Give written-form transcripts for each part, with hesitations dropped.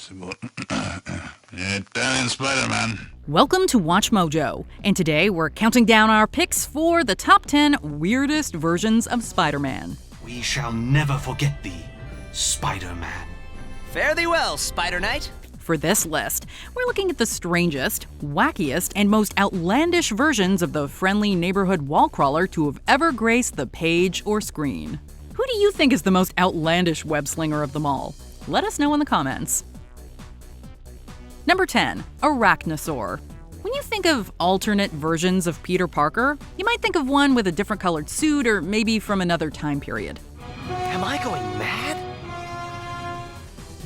Impossible. Italian Spider-Man. Welcome to WatchMojo, and today we're counting down our picks for the top 10 weirdest versions of Spider-Man. We shall never forget thee, Spider-Man. Fare thee well, Spider-Knight. For this list, we're looking at the strangest, wackiest, and most outlandish versions of the friendly neighborhood wall crawler to have ever graced the page or screen. Who do you think is the most outlandish web-slinger of them all? Let us know in the comments. Number 10. Arachnosaur. When you think of alternate versions of Peter Parker, you might think of one with a different colored suit or maybe from another time period. Am I going mad?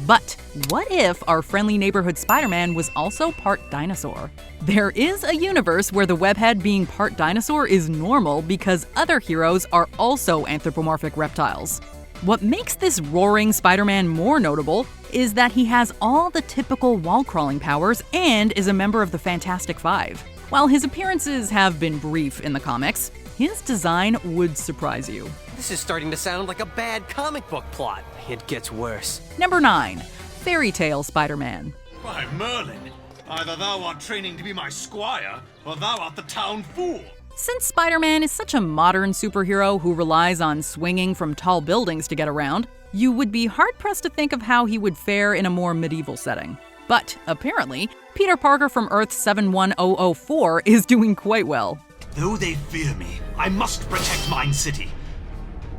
But what if our friendly neighborhood Spider-Man was also part dinosaur? There is a universe where the webhead being part dinosaur is normal because other heroes are also anthropomorphic reptiles. What makes this roaring Spider-Man more notable is that he has all the typical wall-crawling powers and is a member of the Fantastic Five. While his appearances have been brief in the comics, his design would surprise you. This is starting to sound like a bad comic book plot. It gets worse. Number 9. Fairy Tale Spider-Man. Why, Merlin, either thou art training to be my squire, or thou art the town fool. Since Spider-Man is such a modern superhero who relies on swinging from tall buildings to get around, you would be hard-pressed to think of how he would fare in a more medieval setting. But apparently, Peter Parker from Earth 71004 is doing quite well. Though they fear me, I must protect mine city.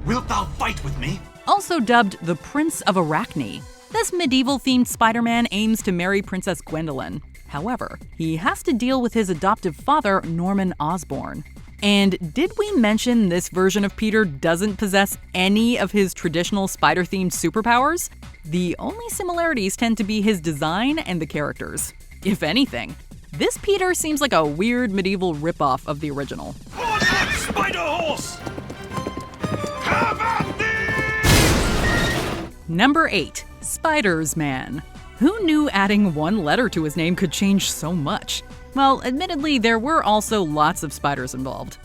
Wilt thou fight with me? Also dubbed the Prince of Arachne, this medieval-themed Spider-Man aims to marry Princess Gwendolyn. However, he has to deal with his adoptive father, Norman Osborn. And did we mention this version of Peter doesn't possess any of his traditional spider-themed superpowers? The only similarities tend to be his design and the characters. If anything, this Peter seems like a weird medieval ripoff of the original. Onward, Spider Horse! Have at thee! Number 8. Spidersman. Who knew adding one letter to his name could change so much? Well, admittedly, there were also lots of spiders involved.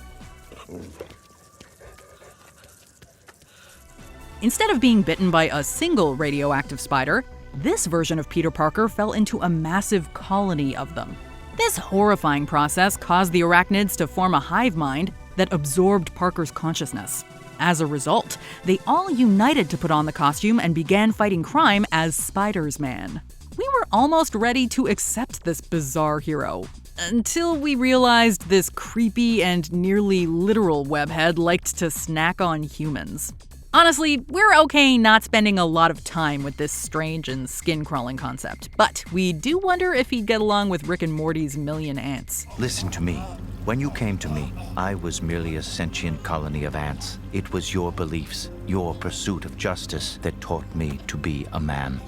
Instead of being bitten by a single radioactive spider, this version of Peter Parker fell into a massive colony of them. This horrifying process caused the arachnids to form a hive mind that absorbed Parker's consciousness. As a result, they all united to put on the costume and began fighting crime as Spidersman. We were almost ready to accept this bizarre hero, until we realized this creepy and nearly literal webhead liked to snack on humans. Honestly, we're okay not spending a lot of time with this strange and skin-crawling concept, but we do wonder if he'd get along with Rick and Morty's million ants. Listen to me. When you came to me, I was merely a sentient colony of ants. It was your beliefs, your pursuit of justice that taught me to be a man.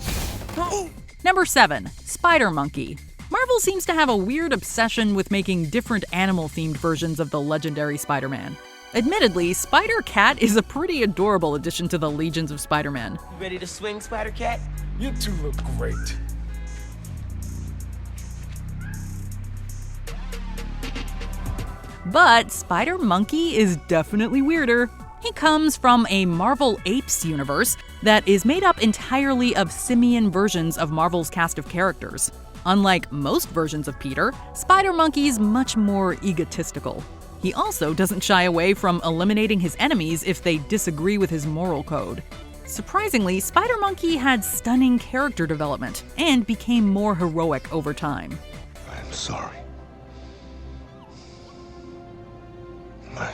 Number 7. Spider Monkey. Marvel seems to have a weird obsession with making different animal-themed versions of the legendary Spider-Man. Admittedly, Spider-Cat is a pretty adorable addition to the legions of Spider-Man. Ready to swing, Spider-Cat? You two look great. But Spider Monkey is definitely weirder. He comes from a Marvel Apes universe that is made up entirely of simian versions of Marvel's cast of characters. Unlike most versions of Peter, Spider Monkey's much more egotistical. He also doesn't shy away from eliminating his enemies if they disagree with his moral code. Surprisingly, Spider Monkey had stunning character development and became more heroic over time. I'm sorry. My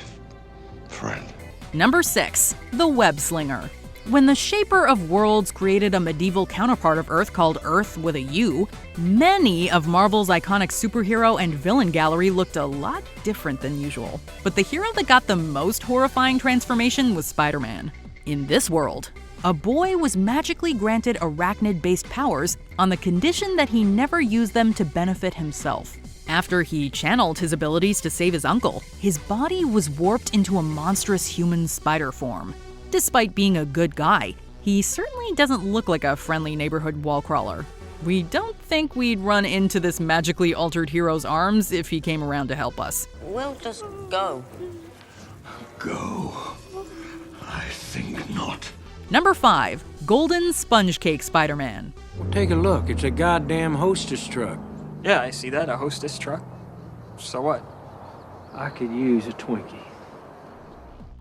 friend. Number 6. The Web-Slinger. When the Shaper of Worlds created a medieval counterpart of Earth called Earth with a U, many of Marvel's iconic superhero and villain gallery looked a lot different than usual. But the hero that got the most horrifying transformation was Spider-Man. In this world, a boy was magically granted arachnid-based powers on the condition that he never used them to benefit himself. After he channeled his abilities to save his uncle, his body was warped into a monstrous human spider form. Despite being a good guy, he certainly doesn't look like a friendly neighborhood wall crawler. We don't think we'd run into this magically altered hero's arms if he came around to help us. We'll just go. Go? I think not. Number 5. Golden Sponge Cake Spider-Man. Well, take a look. It's a goddamn hostess truck. Yeah, I see that. A hostess truck. So what? I could use a Twinkie.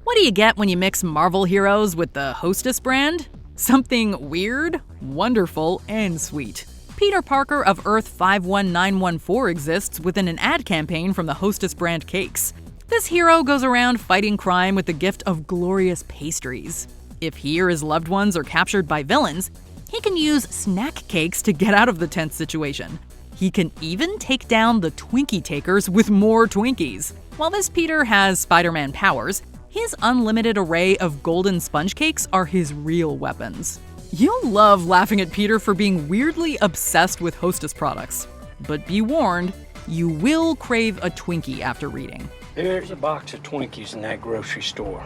What do you get when you mix Marvel heroes with the Hostess brand? Something weird, wonderful, and sweet. Peter Parker of Earth 51914 exists within an ad campaign from the Hostess brand cakes. This hero goes around fighting crime with the gift of glorious pastries. If he or his loved ones are captured by villains, he can use snack cakes to get out of the tense situation. He can even take down the Twinkie takers with more Twinkies. While this Peter has Spider-Man powers, his unlimited array of golden sponge cakes are his real weapons. You'll love laughing at Peter for being weirdly obsessed with Hostess products. But be warned, you will crave a Twinkie after reading. There's a box of Twinkies in that grocery store.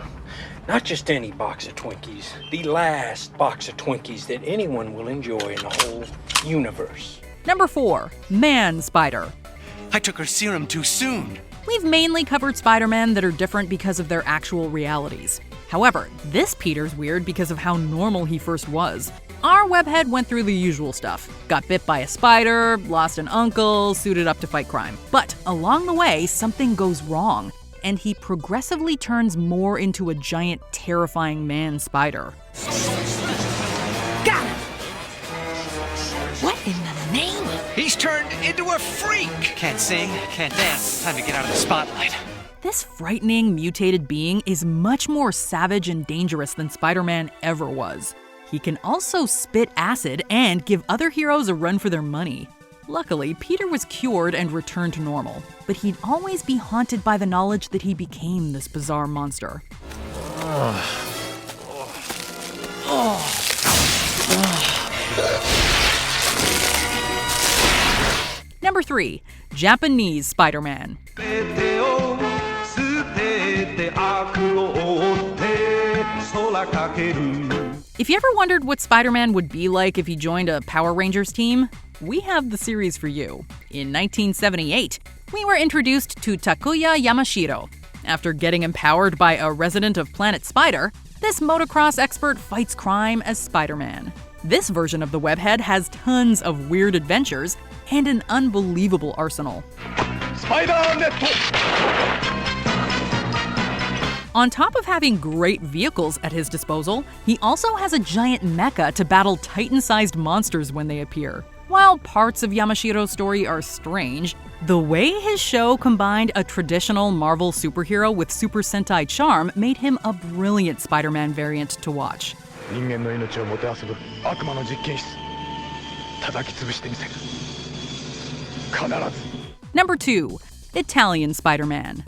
Not just any box of Twinkies. The last box of Twinkies that anyone will enjoy in the whole universe. Number 4. Man Spider. I took her serum too soon. We've mainly covered Spider-Man that are different because of their actual realities. However, this Peter's weird because of how normal he first was. Our webhead went through the usual stuff. Got bit by a spider, lost an uncle, suited up to fight crime. But along the way, something goes wrong, and he progressively turns more into a giant, terrifying man spider. Got him! What in the name? He's turned into a freak! Can't sing, can't dance. Time to get out of the spotlight. This frightening, mutated being is much more savage and dangerous than Spider-Man ever was. He can also spit acid and give other heroes a run for their money. Luckily, Peter was cured and returned to normal, but he'd always be haunted by the knowledge that he became this bizarre monster. Number 3. Japanese Spider-Man. If you ever wondered what Spider-Man would be like if he joined a Power Rangers team, we have the series for you. In 1978, we were introduced to Takuya Yamashiro. After getting empowered by a resident of Planet Spider, this motocross expert fights crime as Spider-Man. This version of the webhead has tons of weird adventures and an unbelievable arsenal. On top of having great vehicles at his disposal, he also has a giant mecha to battle Titan-sized monsters when they appear. While parts of Yamashiro's story are strange, the way his show combined a traditional Marvel superhero with Super Sentai charm made him a brilliant Spider-Man variant to watch. Number 2. Italian Spider-Man.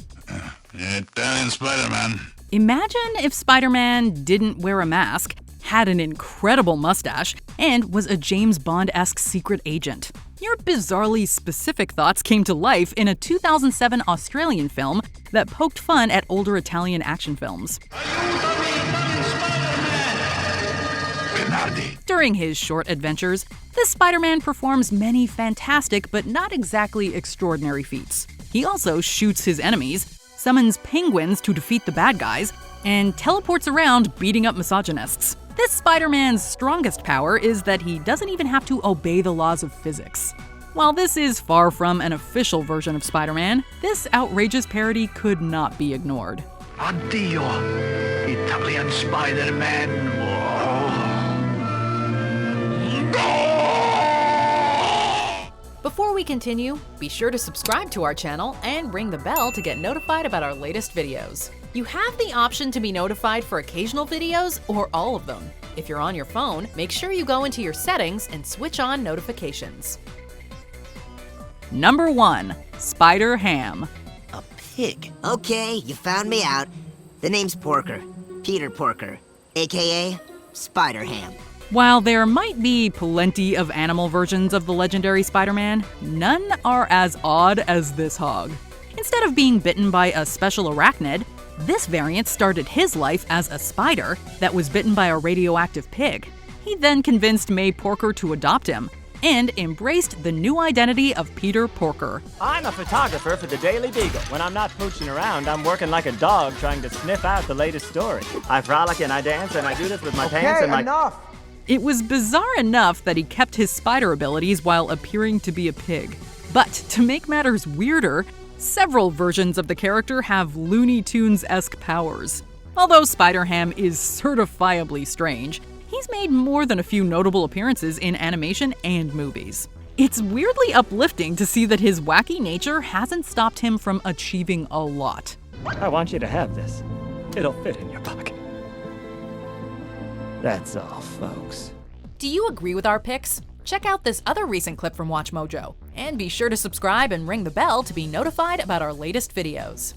Italian Spider-Man. Imagine if Spider-Man didn't wear a mask, had an incredible mustache, and was a James Bond-esque secret agent. Your bizarrely specific thoughts came to life in a 2007 Australian film that poked fun at older Italian action films. During his short adventures, this Spider-Man performs many fantastic but not exactly extraordinary feats. He also shoots his enemies, summons penguins to defeat the bad guys, and teleports around beating up misogynists. This Spider-Man's strongest power is that he doesn't even have to obey the laws of physics. While this is far from an official version of Spider-Man, this outrageous parody could not be ignored. Addio, Italian Spider-Man. Before we continue, be sure to subscribe to our channel and ring the bell to get notified about our latest videos. You have the option to be notified for occasional videos or all of them. If you're on your phone, make sure you go into your settings and switch on notifications. Number 1. Spider-Ham. A pig. Okay, you found me out. The name's Porker. Peter Porker, aka Spider-Ham. While there might be plenty of animal versions of the legendary Spider-Man, none are as odd as this hog. Instead of being bitten by a special arachnid, this variant started his life as a spider that was bitten by a radioactive pig. He then convinced May Porker to adopt him, and embraced the new identity of Peter Porker. I'm a photographer for the Daily Beagle. When I'm not pooching around, I'm working like a dog trying to sniff out the latest story. I frolic and I dance and I do this with my pants and my... enough! It was bizarre enough that he kept his spider abilities while appearing to be a pig. But to make matters weirder, several versions of the character have Looney Tunes-esque powers. Although Spider-Ham is certifiably strange, he's made more than a few notable appearances in animation and movies. It's weirdly uplifting to see that his wacky nature hasn't stopped him from achieving a lot. I want you to have this. It'll fit in your pocket. That's all, folks. Do you agree with our picks? Check out this other recent clip from WatchMojo, and be sure to subscribe and ring the bell to be notified about our latest videos.